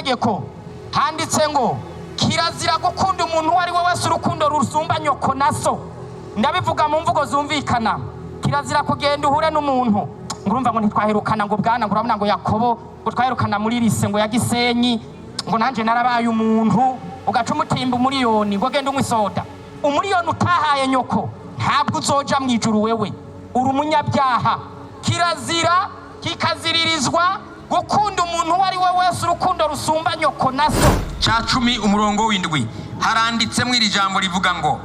itegeko handitse ngo kirazira gukunda umuntu uwo ari we wese urukundo rusumba nyoko na so. Ndabivuga mu mvugo zumvikana. Kirazira kugenda uhure n'umuntu ngurumva ngo ntitwaherukana ngo bwana ngurabona ngo Yakobo ngo twaherukana muri lise ngo ya Gisenyi ngo nanje narabaye umuntu ugaca umutimba umuriyoni ngo genda unywa isoda. Umuriyoni utahaye nyoko ntabwo uzoja mu ijuru wewe uri umunyabyaha. Kirazira kikaziririzwa gukunda umuntu uwo ari we wese urukundo rusumba nyoko na so. Ca 10 umurongo w'indwi haranditsemo iri jambo rivuga ngo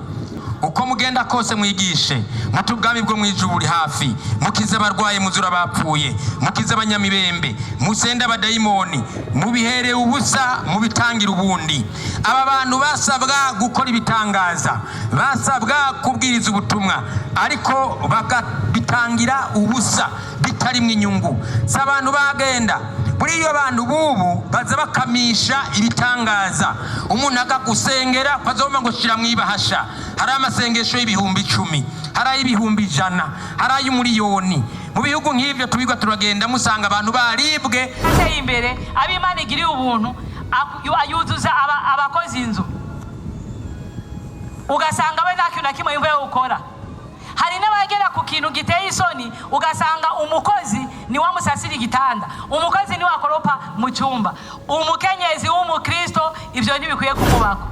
uko mugenda kose mwigishe muti ubwami bwo mwijuru buri hafi, mukize abarwaye muzura abapfuye, mukize abanyamibembe, musenda abadayimoni, mubihere ubusa mubitangira ubundi. Aba bantu basabwa gukora ibitangaza, basabwa kubwiriza ubutumwa, ariko bakabitangira ubusa bitarimwe inyungu. S'abantu bagenda muri iyo bantu bubu baza bakamisha ibitangaza. Umuntu akagusengera bazoma ngo shira mwibahasha. Hari amasengesho y'ibihumbi 10, hari ibihumbi 100, hari umuriyoni. Mu bihugu nk'ivyo tubigwa turagenda musanga abantu baribwe ateye imbere ab'Imana igiriye ubuntu ayuzuza abakozi inzu, ugasanga we nta kintu na kimwe yumva gukora. Hari n'abagera ku kintu giteye isoni ugasanga umukozi ni wa musasira igitanda, umukozi ni wakoropa mu cyumba. Umukenyezi w'umukristo ivyo ntibikwiye kumubako.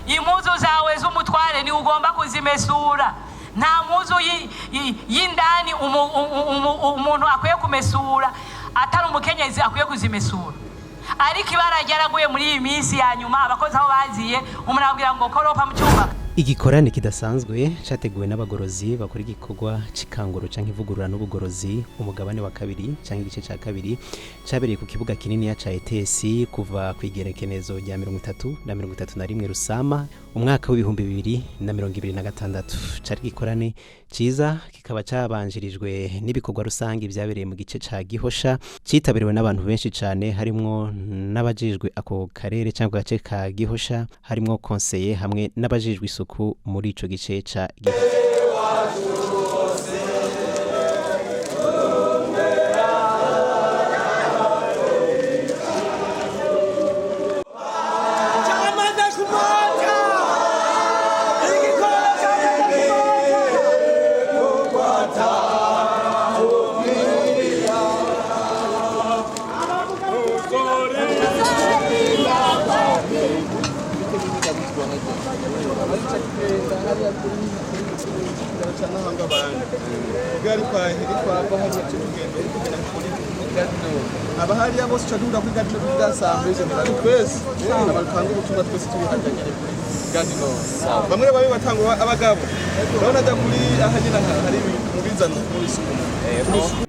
Impuzu zawe z'umutware ni ugomba kuzimesura. Nta mpuzu y'indani umuntu akwiye kumesura atari umukenyezi akwiye kuzimesura. Ariko ibara ryaraguye muri iyi minsi ya nyuma abakozi aho baziye umuntu abwira ngo koropa mu cyumba. Igikorane kidasanzwe cyateguwe n'abagorozi bakora igikorwa cikanguro canke ivugurura n'ubugorozi umugabane wa kabiri canke igice ca kabiri cyabereye ku kibuga kinini ya ca ETS kuva kwigerekenezo rya 30 Rusama umwaka w'ibihumbi 2026. Cari gikorane ciza kikaba cabanjirijwe n'ibikorwa rusangi byabereye mu gice ca Gihosha citabiriwe n'abantu benshi cane, harimwo n'abajijwe ako karere cyangwa gace ka Gihosha, harimwo conseiller hamwe n'abajijwe isuku muri ico gice ca abahari abo cyadura kuri gato byasambeje muri twese n'abakanga ubutumwa twese tubihaganye gadino bamwe babe batangwa abagabo urabona da kuri ahagina hari mubizano muri suku.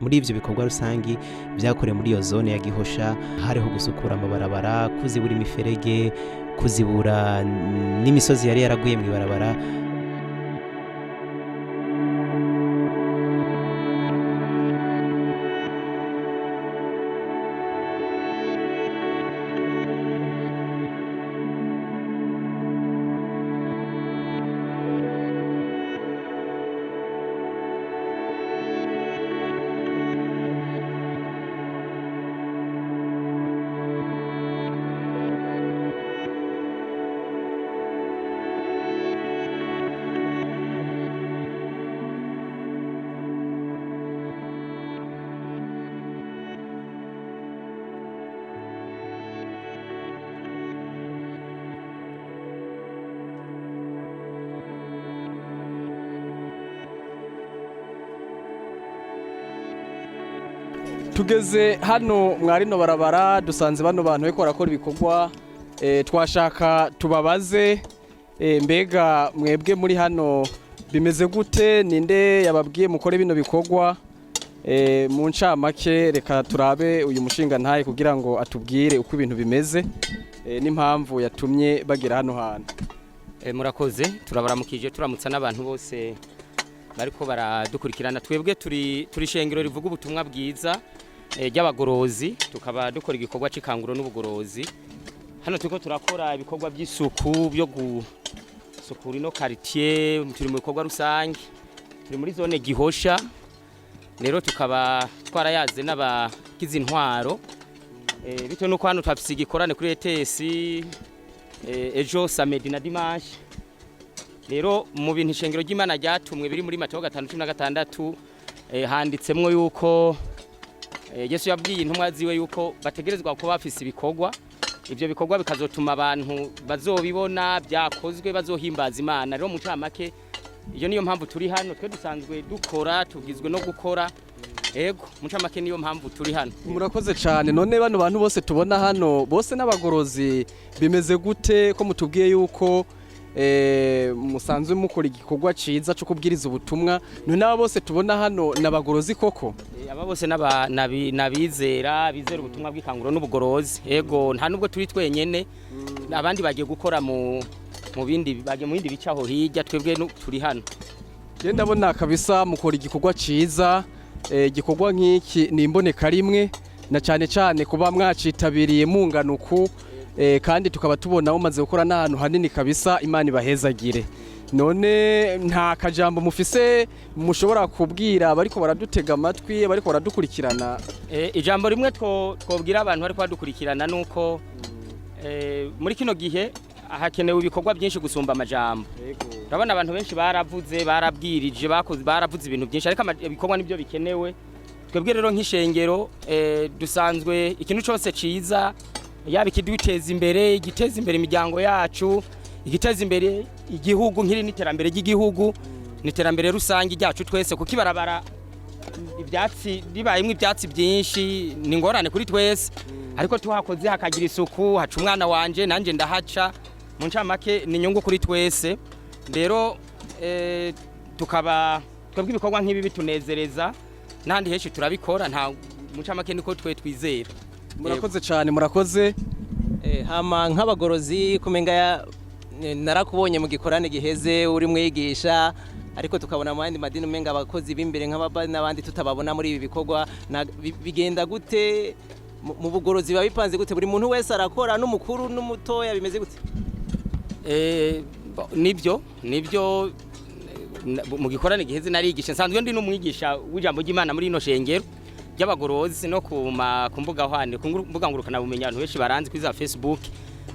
Muri ivyo bikorwa rusangi byakorewe muri iyo zone ya Gihosha hariho gusukura amabarabara, kuzibura imiferege, kuzibura n'imisozi yari yaraguye mu ibarabara. Tugeze hano mwarino barabara dusanze bano bantu beko barakora ibikorwa twashaka tubabaze mbega mwebwe muri hano bimeze gute, ninde yababwiye mukore bino bikorwa mu ncamake. Reka turabe uyu mushinga ntaye kugira ngo atubwire uko ibintu bimeze n'impamvu yatumye bagira hano hantu. Murakoze, turabaramukije turamutsa n'abantu bose bariko baradukurikirana. Twebwe turi shengero rivuga ubutumwa bwiza ry'abagorozi, tukaba dukora igikorwa cikanguro n'ubugorozi. Hano turiko turakora ibikorwa by'isuku byo gusukura ino quartier, turi mu bikorwa rusange, turi muri zone Gihosha. Rero tukaba twarayaze n'abagize intwaro bitewe nuko hano twafise igikorane kuri ETS ejo samedi na dimanche rero mu bintu ishengero ry'Imana ryatumwe biri muri Mateyo 5:16 handitsemwo yuko Yesu yabwiye intumwa ziwe yuko bategerezwa kuba bafise ibikorwa, ivyo bikorwa bikazotuma abantu bazobibona byakozwe bazohimbaza Imana. Rero mu camake iyo niyo mpamvu turi hano, twe dusanzwe dukora tugizwe no gukora. Ego mu camake niyo mpamvu turi hano. Murakoze cyane. None bano bantu bose tubona hano bose n'abagorozi bimeze gute ko mutubwiye yuko musanzwe mukora igikorwa ciza cyo kubwiriza ubutumwa? None aba bose tubona hano n'abagorozi koko? Aba bose nabizera bizera ubutumwa bw'ikanguro n'ubugorozi. Ego nta nubwo turi twenyene, abandi bagiye gukora mu bindi bagiye mu bindi bicaho hirya, twebwe turi hano. Je ndabona kabisa mukora igikorwa ciza, igikorwa nk'iki ni imboneka rimwe, na cyane kuba mwacitabiriye munganuku, kandi tukaba tubona umaze gukora n'ahantu hanini kabisa. Imana ibahezagire. None nta kajambo mufise mushobora kubwira bariko baradutega amatwi, bariko baradukurikirana? Ijambo rimwe twobwira abantu bariko badukurikirana nuko muri kino gihe hakenewe ibikorwa byinshi gusumba amajambo. Urabona abantu benshi baravuze, barabwirije, baravuze ibintu byinshi, ariko ibikorwa nibyo bikenewe. Twebwe rero nk'ishengero dusanzwe ikintu cyose ciza, yaba ikiduteza imbere, igiteza imbere imiryango yacu, igiteza imbere igihugu, nkiri n'iterambere ry'igihugu, n'iterambere rusange ryacu twese, kuko ibarabara ibyatsi ribayemo ibyatsi byinshi ni ngorane kuri twese, ariko tuhakoze hakagira isuku, haca umwana wanje nanje ndahaca, mu ncamake ni inyungu kuri twese. Rero tukaba twebwe ibikorwa nk'ibi bitunezereza, n'andi henshi turabikora, nta mu ncamake niko twe twizera. Murakoze cyane, murakoze. Hama nk'abagorozi kumenga narakubonye mu gikorane giheze uri mwigisha, ariko tukabona mu yandi madini umenga abakozi b'imbere nk'ababari n'abandi tutababona muri ibi bikorwa. Bigenda gute mu bugorozi? Babipanze gute? Buri muntu wese arakora, n'umukuru n'umutoya, bimeze gute? Nibyo mu gikorane giheze narigisha, nsanzwe ndi n'umwigisha w'ijambo ry'Imana muri ino shengero ry'abagorozi no ku mbuga hwane, ku mbuga ngurukana bumenyi abantu benshi baranzi kuri za Facebook.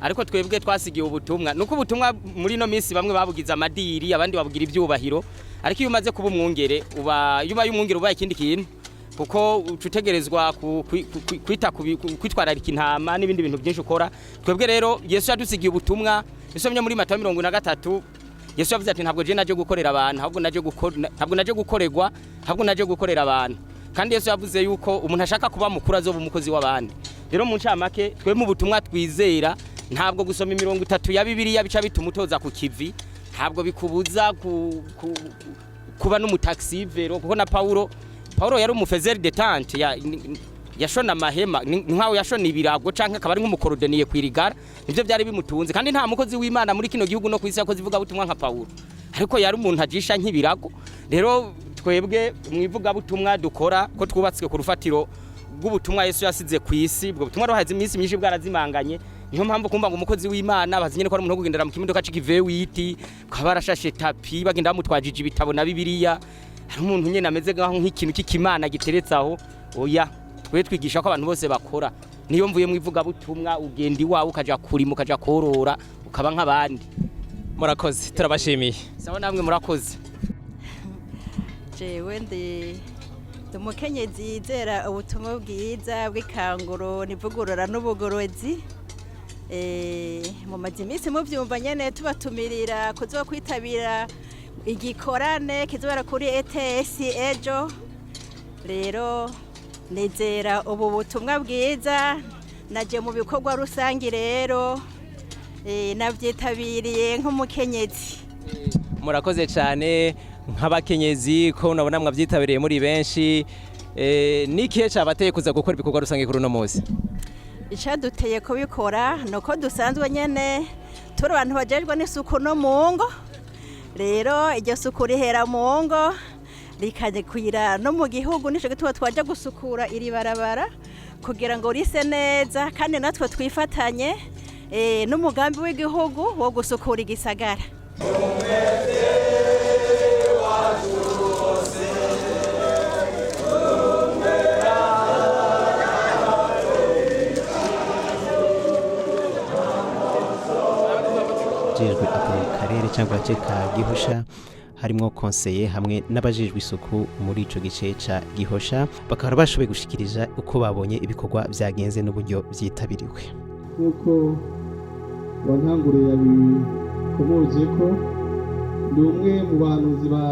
Ariko twebwe twasigiye ubutumwa, nuko ubutumwa muri no minsi bamwe babugiza amadiri, abandi babugira ibyubahiro, ariko iyo umaze kuba umwungere uba y'umwungere ubaye ikindi kintu, kuko utegerezwa kwitwararika intama n'ibindi bintu byinshi ukora. Twebwe rero Yesu yadusigiye ubutumwa. Isomye muri Mateyo 23, Yesu yavuze ati ntabwo je naje gukorera abantu, ahubwo naje gukorerwa, ahubwo naje gukorera abantu. Kandi Yesu yavuze yuko umuntu ashaka kuba mukuru azoba umukozi w'abandi. Rero mu ncamake twe mu butumwa twizera, ntabwo gusoma 30 ya Bibiliya bica bituma utoza ku kivi, ntabwo bikubuza kuba n'umutaxivero, kuko na Paulo yari umufezeri de tente yashona amahema, nkaho yashona ibirago canke akaba ari nk'umukorodoniye kwirigara. Nivyo byari bimutunze, kandi nta mukozi w'Imana muri kino gihugu no kwisi yakoze ivuga butumwa nka Paulo, ariko yari umuntu ajisha nk'ibirago. Rero twebwe mwivuga butumwa dukora ko twubatswe ku rufatiro rw'ubutumwa Yesu yasize ku isi. Ubwo butumwa rohaze iminsi myinshi bwarazimanganye, niyo mpamvu kumva ngo umukozi w'Imana bazinye ko ari umuntu kugendera mu kimodoka c'ikivewiti, kabarashashe tapi, bagenda bamutwajije ibitabo na Bibiliya, ari umuntu nyene ameze nk'ikintu cy'ikimana giteretse aho. Oya, twe twigisha ko abantu bose bakora. Niyo mvuye mwivuga butumwa ugenda iwawe ukaja kurima, ukaja korora, ukaba nk'abandi. Murakoze, turabashimiye. Sawa namwe murakoze. Jewe ndi umukenyezi yizera ubutumwa bwiza bw'ikanguro nivugurura n'ubugorozi. Mu majimisi muvyumva nyene tubatumirira kuzo kwitabira igikorane kizobera kuri ETS ejo. Rero nizera ubu butumwa bwiza, naje mu bikorwa rusangi, rero navyitabiriye nk'umukenyezi. Murakoze cyane nk'abakenyezi ko nabona mwavyitabiriye muri benshi. Nikihe cabateye kuza gukora ibikorwa rusangi kuri uno munsi? Icaduteye kubikora nuko dusanzwe nyene turi abantu bajejwe n'isuku no mu ngo. Rero iryo suku rihera mu ngo rikakwira no mu gihugu, nico gituma twaje gusukura iri barabara kugira ngo rise neza, kandi natwe twifatanye n'umugambi w'igihugu wo gusukura igisagara. abajejwe ako karere cyangwa agace ka Gihosha harimo konseye hamwe n'abajejwe isuku muri ico gice ca Gihosha bakaba bashoboye gushikiriza uko babonye ibikorwa byagenze n'uburyo byitabiriwe. Nkuko wantanguriye yabikomoje ko ndi umwe mu bahanuzi ba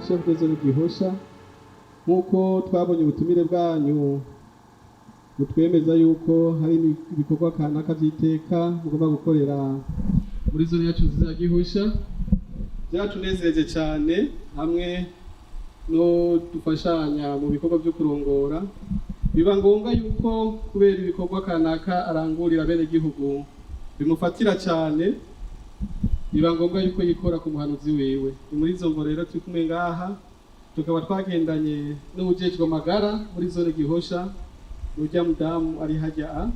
chef de zone Gihosha, nkuko twabonye ubutumire bwanyu butwemeza yuko hari ibikorwa kanaka by'iteka mugomba gukorera muri zone yacu za Gihosha. Byatunezereje cyane hamwe no dufashanya mu bikorwa byo kurongora. Biba ngombwa yuko kubera ibikorwa kanaka arangurira bene gihugu bimufatira cyane, biba ngombwa yuko yikora ku muhanuzi wewe. Ni muri izo ngo rero turi kumwe ngaha, tukaba twagendanye n'ubujejwe amagara muri zone Gihosha, urya mudamu ari hajya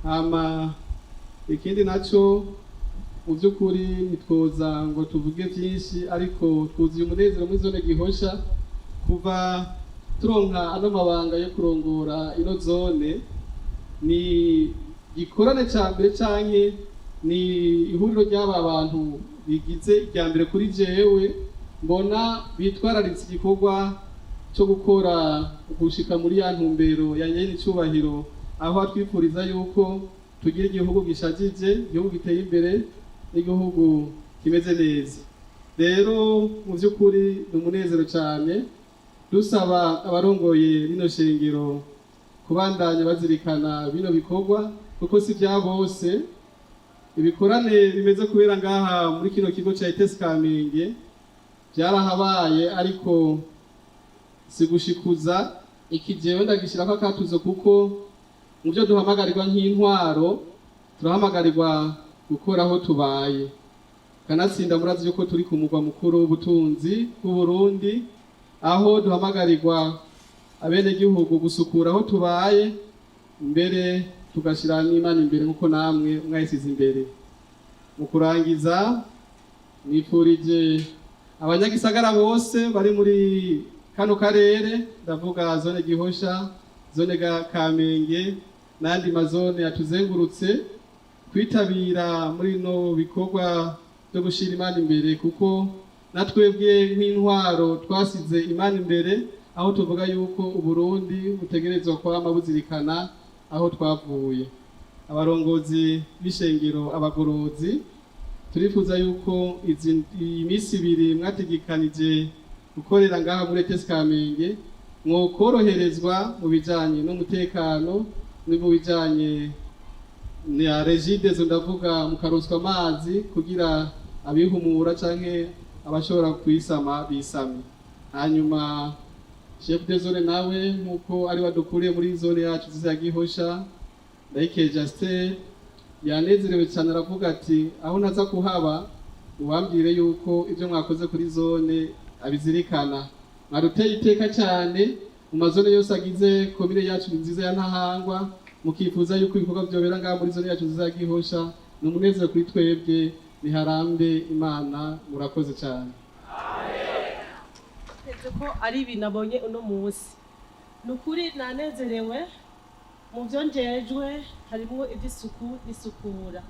hama. Ikindi naco mu by'ukuri nitwoza ngo tuvuge byinshi, ariko twuzuye umunezero muri zone Gihosha kuva turonka ano mabanga yo kurongora ino zone. Ni gikorane cya mbere canke ni ihuriro ry'aba bantu bigize irya mbere kuri jewe mbona bitwararitse igikorwa cyo gukora gushika muri ya ntumbero ya nyene icubahiro, aho atwifuriza yuko tugira igihugu gishajije, igihugu giteye imbere n'igihugu kimeze neza. Rero mu by'ukuri ni umunezero cyane, dusaba abarongoye rino shengero kubandanya bazirikana bino bikorwa, kuko si bya bose ibikorane bimeze kubera ngaha muri kino kigo cya ETS Kamenge byarahabaye, ariko sigushikuza ikijewe ndagishirako akatuzo, kuko mu byo duhamagarirwa nk'intwaro turahamagarirwa gukora aho tubaye. Kanatsinda murazi yuko turi ku mugwa mukuru w'ubutunzi bw'u Burundi, aho duhamagarirwa abene gihugu gusukura aho tubaye, mbere tugashira n'Imana imbere nkuko namwe mwayisize imbere. Mu kurangiza nifurije abanyagisagara bose bari muri kano karere, ndavuga zone Gihosha, zone Kamenge n'andi mazone yatuzengurutse, kwitabira muri no bikorwa byo gushira Imana imbere, kuko natwebwe nk'intwaro twasize Imana imbere, aho tuvuga yuko Uburundi butegerezwa kwama buzirikana aho twavuye. Abarongozi b'ishengero, abagorozi, turifuza yuko iyi minsi ibiri mwategekanije gukorera ngaha muri ETS Kamenge mwokoroherezwa mu bijanye n'umutekano, ni mu bijanye na regidezo, ndavuga mukaroswa amazi kugira abihumura canke abashobora kwisama bisame. Hanyuma chef de zone nawe nkuko ari wadukuriye muri zone yacu za Gihosha, Ndayike Justin yanezerewe cyane, aravuga ati aho naza kuhaba ubambwire yuko ibyo mwakoze kuri zone abizirikana. Mwaruteye iteka cyane mu mazone yose agize komine yacu nziza ya Ntahangwa, mukifuza yuko ibikorwa byobera ngaha muri zone yacu za Gihosha. Ni umunezero kuri twebwe, niharambe Imana, murakoze cyane. Ko ari ibintu abonye uno munsi, nukuri nanezerewe. Mu byo njejwe harimo iby'isuku n'isukura.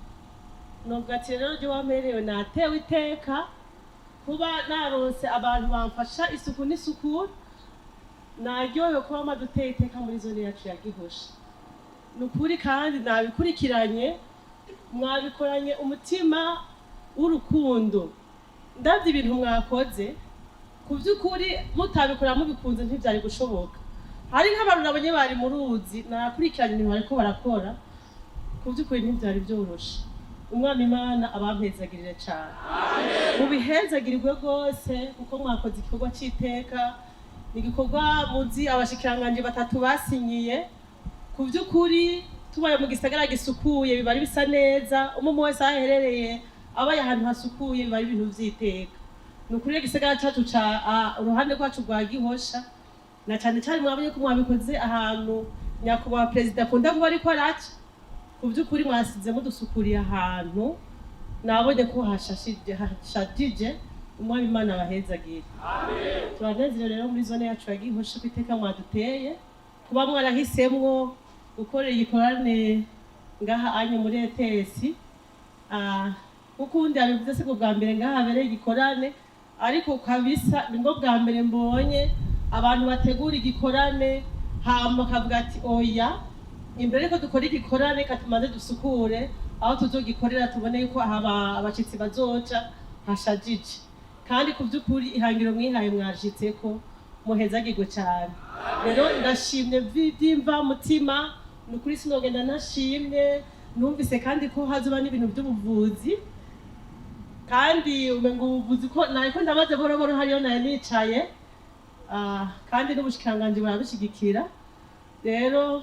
Nubwo ati rero ryo wamerewe natewe iteka kuba naronse abantu bamfasha isuku n'isukura, naryohewe kuba maduteye iteka muri zone yacu ya Gihosha. Nukuri kandi nabikurikiranye, mwabikoranye umutima w'urukundo. Ndavye ibintu mwakoze, ku by'ukuri mutabikora mubikunze ntibyari gushoboka. Hari nk'abantu nabonye bari mu ruzi, nakurikiranye ibintu bariko barakora, ku by'ukuri ntibyari byoroshe. Umwami Imana abampezagirire cyane, mubihezagirirwe rwose, kuko mwakoze igikorwa cy'iteka. Ni igikorwa muzi abashikiranganje batatu basinyiye. Ku by'ukuri tubaye mu gisagara gisukuye biba bisa neza, umuntu wese aherereye abaye ahantu hasukuye biba ibintu vy'iteka. Nukuri igisagara cyacu ca uruhande rwacu rwa Gihosha, na cyane cyane mwabonye ko mwabikoze ahantu nyakubahwa perezida akunda kuba ariko araca. Ku by'ukuri mwasize mudusukuriye ahantu, nabonye ko hashajije. Umwami Imana abahezagire. Amen. Turanezerewe rero muri zone yacu ya Gihosha ko iteka mwaduteye, kuba mwarahisemwo gukorera igikorane ngaha anye muri ETS. kuko undi yabivuze se bwa mbere ngaha habereye igikorane ariko kabisa nibwo bwa mbere mbonye abantu bategura igikorane hama kavuga ati oya imbere ko dukora igikorane katumaze dusukure aho tuzogikorera tubone yuko abashitsi bazoca hashajije kandi ku by'ukuri ihangiro mwihaye mwashitseko muhezagirwe cyane rero ndashimye byimva mutima nukuri sinogenda nashimye numvise kandi ko hazoba n'ibintu by'ubuvuzi kandi umengo ubuvuzi ko nariko ndabaze boroboro hariyo naye nicaye kandi n'ubushikanganje burabishigikira rero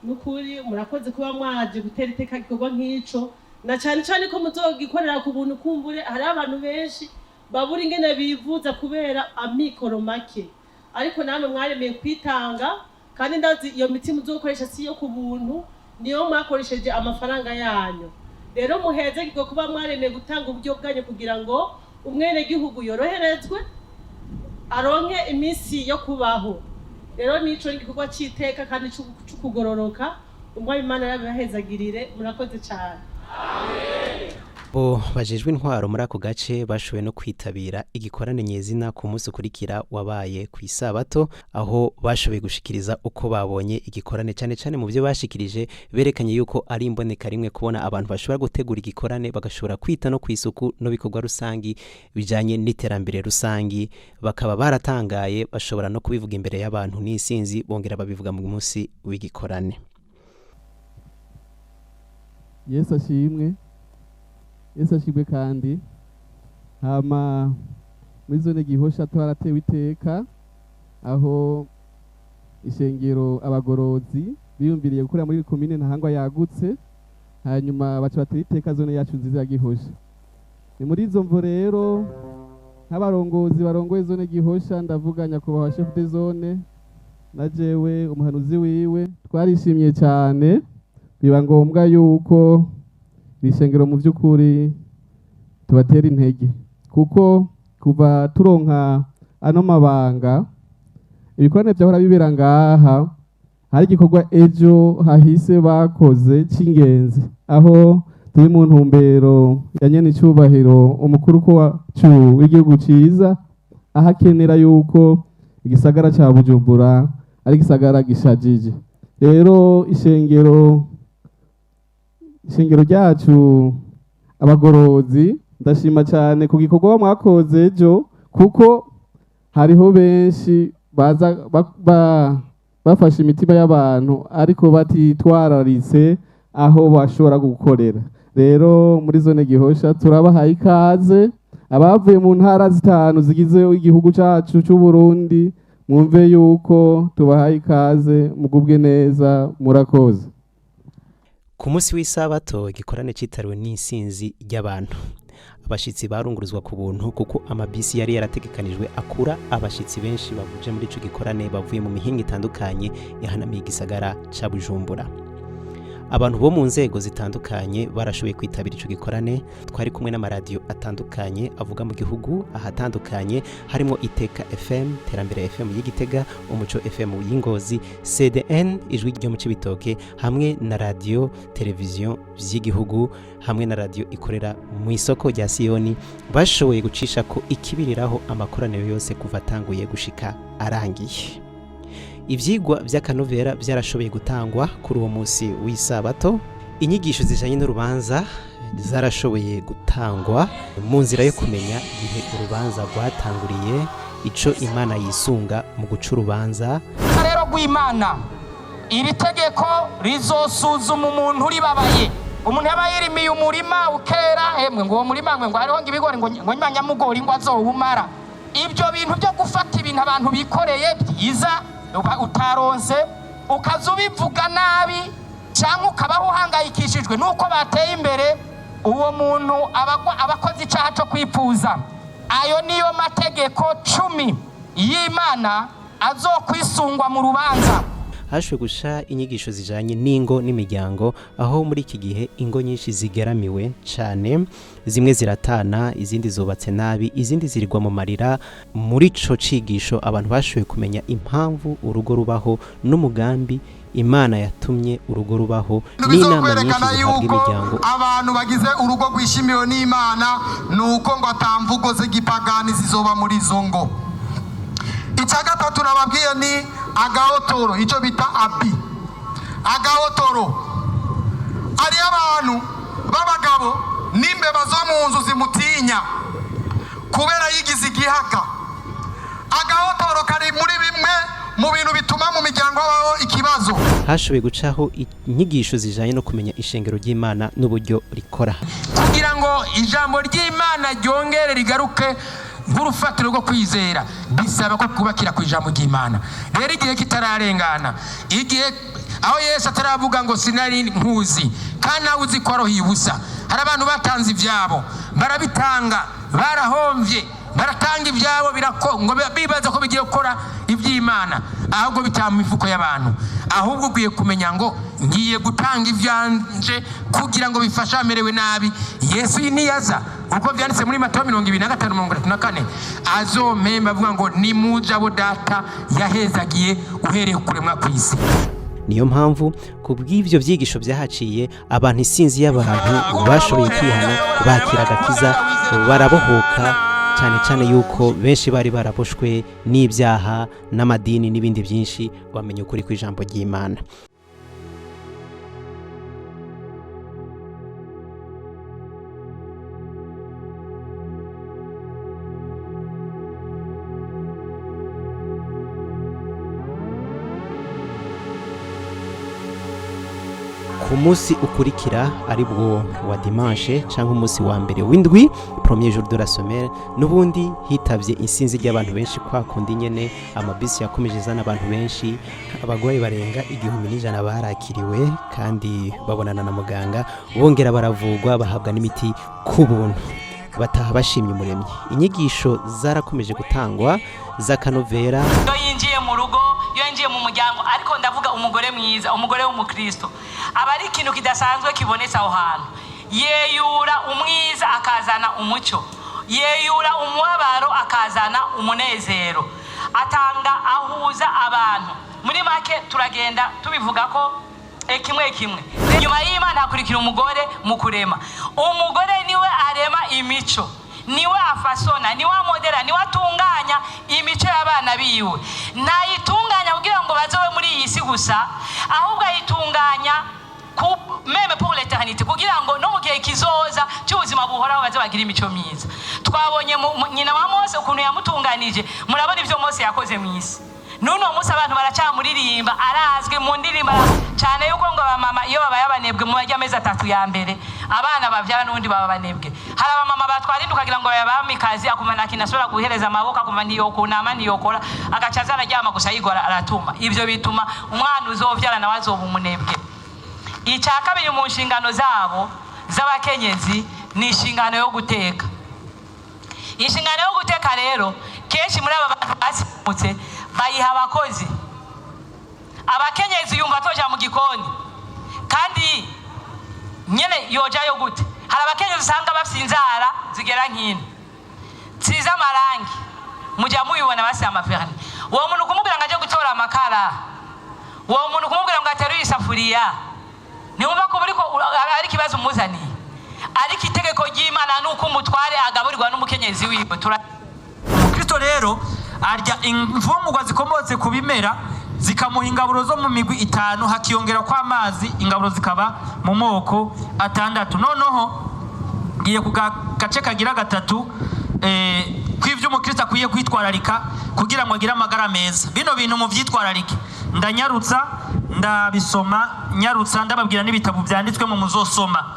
nukuri murakoze kuba mwaje gutera iteka gikorwa nk'ico na cyane cyane ko muzogikorera ku buntu kumbure hari abantu benshi babura ingene bivuza kubera amikoro make ariko namwe mwaremeye kwitanga kandi ndazi iyo miti muzokoresha si yo ku buntu niyo mwakoresheje amafaranga yanyu rero muheze gigo kuba mwaremeye gutanga uburyo bwanyu kugira ngo umwene gihugu yoroherezwe aronke iminsi yo kubaho rero nico igikorwa cy'iteka kandi cy'ukugororoka umwami Imana yabahezagirire murakoze cyane bo bajejwe intwaro muri ako gace bashoboye no kwitabira igikorane nyezina ku munsi ukurikira wabaye ku isabato aho bashoboye gushikiriza uko babonye igikorane cyane cyane mu byo bashikirije berekanye yuko ari imboneka rimwe kubona abantu bashobora gutegura igikorane bagashobora kwita no kwisuku no bikorwa rusangi bijanye n'iterambere rusangi bakaba baratangaye bashobora no kubivuga imbere y'abantu n'isinzi bongera babivuga mu munsi w'igikorane. Yesu ashimwe kandi hama muri zone Gihosha twaratewe iteka aho ishengero abagorozi biyumviriye gukora muri komine Ntahangwa yagutse hanyuma baca batera iteka zone yacu nziza ya Gihosha. Ni muri izo mvo rero nk'abarongozi barongoye zone Gihosha ndavuga nyakubahwa chef de zone na jewe umuhanuzi wiwe twarishimye cyane biba ngombwa yuko ishengero mu by'ukuri tubatera intege kuko kuva turonka ano mabanga ibikorane byahora bibera ngaha hari igikorwa ejo hahise bakoze cy'ingenzi aho turi mu ntumbero ya nyene icubahiro umukuru wacu w'igihugu ciza ahakenera yuko igisagara ca Bujumbura ari igisagara gishajije rero ishengero ryacu abagorozi ndashima cyane ku gikorwa mwakoze ejo kuko hariho benshi baza bafashe imitima y'abantu ariko batitwararitse aho bashobora gukorera rero muri zone Gihosha turabahaye ikaze abavuye mu ntara zitanu zigize igihugu cyacu cy'u Burundi mwumve yuko tubahaye ikaze mugubwe neza murakoze. Ku munsi w'isabato igikorane citariwe n'isinzi ry'abantu abashitsi barunguruzwa ku buntu kuko amabisi yari yarategekanijwe akura abashitsi benshi bavuje muri ico gikorane bavuye mu mihinga itandukanye yahanamiye igisagara ca Bujumbura. Abantu bo mu nzego zitandukanye barashoboye kwitabira ico gikorane twari kumwe n'amaradiyo atandukanye avuga mu gihugu ahatandukanye harimo Iteka FM, Terambere FM y'Igitega, Umuco FM y'Ingozi, CDN ijwi ryo mu Cibitoke hamwe na radio televiziyo by'igihugu hamwe na radio ikorera mu isoko rya Siyoni bashoboye gucisha ko ikibiriraho amakoraniro yose kuva atanguye gushika arangiye. Ivyigwa by'akanovera byarashoboye gutangwa kuri uwo munsi w'isabato inyigisho zijanye n'urubanza zarashoboye gutangwa mu nzira yo kumenya igihe urubanza rwatanguriye ico Imana yisunga mu guca urubanza rero rw'Imana iri tegeko rizosuzuma umuntu ribabaye umuntu yaba yirimiye umurima ukera hemwe ngo uwo murima ngo hariho ngibigori ngo nyamugori ngo azowumara ibyo bintu byo gufata ibintu abantu bikoreye byiza utaronse ukazubivuga nabi cyangwa ukabaho uhangayikishijwe nuko bateye imbere uwo muntu abakoze icyaha cyo kwifuza ayo niyo mategeko 10 y'Imana azokwisungwa mu rubanza. Hashwe gusha inyigisho zijanye n'ingo n'imiryango aho muri iki gihe ingo nyinshi zigeramiwe cyane zimwe ziratana izindi zubatse nabi izindi zirigwa mu marira muri ico cigisho abantu bashoboye kumenya impamvu urugo rubaho n'umugambi Imana yatumye urugo rubaho n'inama nyinshi zihabwa imiryango. Abantu bagize urugo rwishimiwe n'Imana nuko ngo atamvugo z'igipagani zizoba muri zo ngo. Icya gatatu nababwiye ni agahotoro, icyo bita abi. Agahotoro ari abantu b'abagabo n'imbeba zo mu nzu zimutinya kubera yigize igihaka. Agahotoro kari muri bimwe mu bintu bituma mu miryango habaho ikibazo. Hashoboye gucaho inyigisho zijanye no kumenya ishengero ry'Imana n'uburyo rikora, kugira ngo ijambo ry'Imana ryongere rigaruke nk'urufatiro rwo kwizera. Bisaba ko kubakira ku ijambo ry'Imana. Rero igihe kitararengana, igihe aho Yesu ataravuga ngo sinari nkuzi kandi nawe uzi ko arohiye ubusa. Hari abantu batanze ibyabo barabitanga, barahomvye, baratanga ibyabo ngo bibaza ko bigiye gukora iby'Imana, ahubwo bitama imifuko y'abantu. Ahubwo ugiye kumenya ngo ngiye gutanga ivyanje kugira ngo bifashe amerewe nabi. Yesu niyaza uko byanditse muri Matayo 25:34 azompemba avuga ngo ni muje abo data yahezagiye uhereye kuremwa kw'isi. Niyo mpamvu kubw'ivyo vyigisho byahaciye abantu isinzi y'abantu bashoboye kwihana, bakira agakiza, barabohoka, cyane yuko benshi bari baraboshwe n'ibyaha n'amadini n'ibindi byinshi. Wamenye ukuri ku ijambo ry'Imana. Ku munsi ukurikira ari bwo wa dimanche cyangwa umunsi wa mbere w'indwi, premier jour de la semaine, n'ubundi hitavye insinzi ry'abantu benshi kwa kundi nyene. Amabisi yakomeje zana abantu benshi, abagwayi barenga 1,100 barakiriwe kandi babonana na muganga, bongera baravugwa, bahabwa n'imiti ku buntu, bataha bashimye Umuremyi. Inyigisho zarakomeje gutangwa z'akanovera. Iyo yinjiye mu rugo, iyo yinjiye mu muryango, ariko ndavuga umugore mwiza, umugore w'umukristo, aba ari ikintu kidasanzwe kibonetse aho hantu. Yeyura umwiza akazana umucyo, yeyura umubabaro akazana umunezero, atanga ahuza abantu. Muri make turagenda tubivuga ko kimwe kimwe. Nyuma y'Imana hakurikira umugore mu kurema. Umugore niwe arema imico, niwe afasona, niwe amodera, niwe atunganya imico y'abana biwe. Ntayitunganya kugira ngo bazobe muri iyi si gusa, ahubwo ayitunganya meme pour l'éternité, kugira ngo no mu gihe kizoza cy'ubuzima buhoraho baze bagira imico myiza. Twabonye nyina wa Mose ukuntu yamutunganije, murabona ibyo Mose yakoze mu isi. Nuno Musa abantu baracamuririmba, arazwe mu ndirimba cyane yuko ngo abamama iyo babaye abanebwe mu amezi 3 ya mbere, abana bavyara n'undi baba banebwe. Hari abamama batwarinduka kugira ngo bayabamikazi akumana kinasora guhereza amaboko akumana niyo kunama niyo kora agacaza araryama gusa yigora aratuma. Ivyo bituma umwana uzovyara nawe azoba umunebwe. Icya kabiri mu nshingano zabo z'abakenyezi ni inshingano yo guteka. Inshingano yo guteka rero kenshi muri aba bantu basimutse bayiha abakozi. Abakenyezi yumva toja mu gikoni kandi nyene yojayo gute. Hari abakenyezi usanga bafite inzara zigera nk'ino ziza amarangi, mujya mubibona basi amaferni. Uwo muntu kumubwira ngo aje gutora amakara, uwo muntu kumubwira ngo ateruye isafuriya, niwumva ko buriko ari kibazo umuzaniye. Ariko itegeko ry'Imana nuko umutware agaburirwa n'umukenyezi wiwe. Kristo rero arya imfungurwa zikomotse ku bimera, zikamuha ingaburo zo mu migwi 5, hakiyongera kwa amazi, ingaburo zikaba mu moko 6. Noneho ngiye ku gace kagira 3 kw'ivyo umukristo akwiye kwitwararika kugira ngo agire amagara meza. Bino bintu mu vyitwararike ndanyarutsa, ndabisoma nyarutsa, ndababwira n'ibitabo byanditswe mu muzosoma.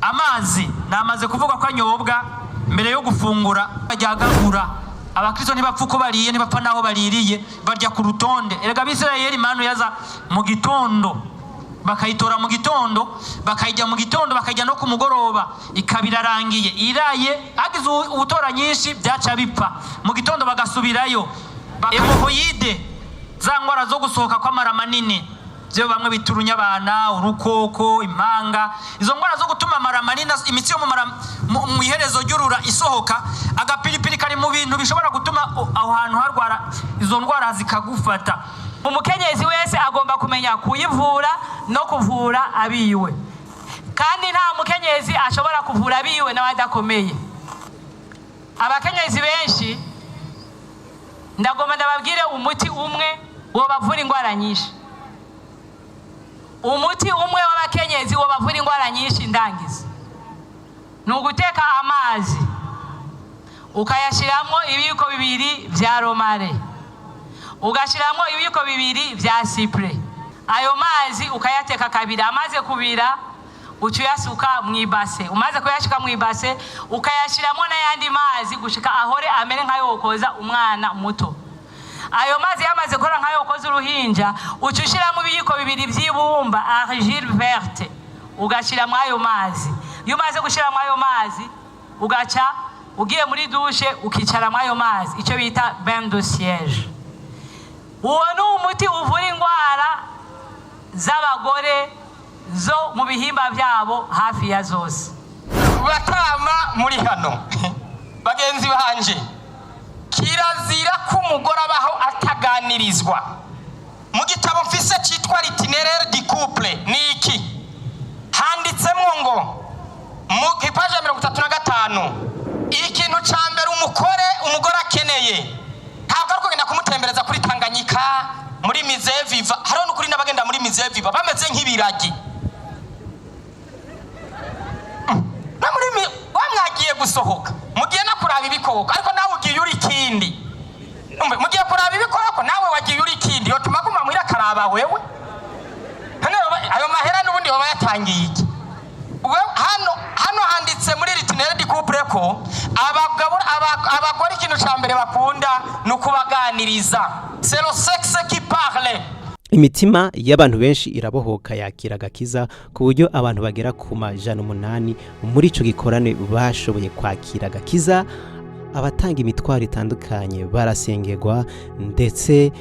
Amazi namaze kuvuga ko anyobwa mbere yo gufungura, bajyagagura. Abakristo ntibapfa uko bariye, ntibapfa naho baririye, barya ku rutonde. Erega Abisirayeli Imana yaza mu gitondo, bakayitora mu gitondo, bakayijya mu gitondo, bakajya no ku mugoroba, ikabirarangiye. Iraye agize ubutora nyinshi byaca bipfa, mu gitondo bagasubirayo. Hemorrhoide, za ngwara zo gusohoka kw'amara manini, byo bamwe biturunya abana, urukoko, impanga. Izo ngwara zo gutuma amara manini, imitsi yo mu iherezo ry'urura isohoka, agapiripiri kari mu bintu bishobora gutuma aho hantu harwara izo ndwara zikagufata. umukenyezi wese agomba kumenya kuyivura no kuvura abiwe, kandi nta mukenyezi ashobora kuvura abiwe n'abadakomeye. Abakenyezi benshi ndagomba ndababwire umuti umwe wobavura indwara nyinshi. Umuti umwe w'abakenyezi wobavura indwara nyinshi ndangiza ni uguteka amazi ukayashyiramo ibiyiko 2 vya romare, ugashyiramo ibiyiko 2 vya sipure. Ayo mazi ukayateka 2, amaze kubira ucuyasuka mu ibase, umaze kuyashika mu ibase ukayashyiramo n'ayandi mazi gushika ahore amere nkayo wokoza umwana muto. Ayo mazi yamaze gukora nkayo wokoza uruhinja, ucushiramo ibiyiko 2 vy'ibumba argile verte, ugashyiramo ayo mazi. Iyo umaze gushyiramo ayo mazi ugaca ugiye muri dushe ukicaramo ayo mazi, icyo bita bain de siège. Uwo ni umuti uvura indwara z'abagore zo mu bihimba byabo hafi ya zose. Batama muri hano bagenzi banje, kirazira ko umugore abaho ataganirizwa. Mu gitabo mfise cyitwa l'itinéraire du couple ni iki handitsemo ngo mu kipaje 35 ikintu ca mbere umugore akeneye ntabwo ari kugenda kumutembereza kuri Tanganyika muri Musée Vivant. Hariho n'ukuri n'abagenda muri Musée Vivant bameze nk'ibiragi, na muri wamwagiye gusohoka mugiye no kuraba ibikoko, ariko nawe ugiye uri kindi. Mugiye kuraba ibikoko nawe wagiye uri kindi, yo tumaguma mwira karaba wewe. Ayo mahera n'ubundi baba yatangiye iki? Hano handitse muri l'itinéraire du couple ko abagore ikintu ca mbere bakunda no kubaganiriza. C'est le sexe qui parle. Imitima y'abantu benshi irabohoka yakira agakiza ku buryo abantu bagera ku 108 muri ico gikorane bashoboye kwakira agakiza. Abatanga imitwaro itandukanye barasengerwa, ndetse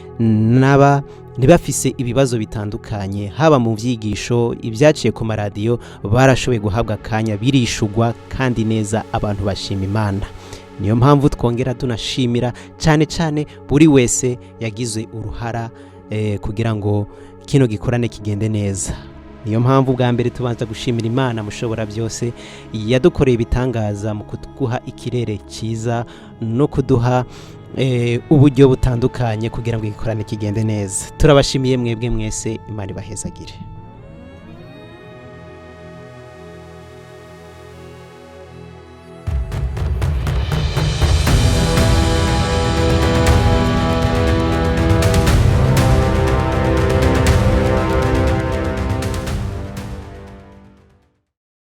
ntibafise ibibazo bitandukanye haba mu vyigisho ibyaciye ku maradiyo barashoboye guhabwa akanya birishugwa kandi neza, abantu bashima Imana. Niyo mpamvu twongera tunashimira cyane buri wese yagize uruhara kugira ngo kino gikorane kigende neza. Niyo mpamvu bwa mbere tubanza gushimira Imana mushobora byose yadukoreye ibitangaza mu kuduha ikirere cyiza no kuduha uburyo butandukanye kugira ngo igikorane kigende neza. Turabashimiye mwebwe mwese, Imana ibahezagire.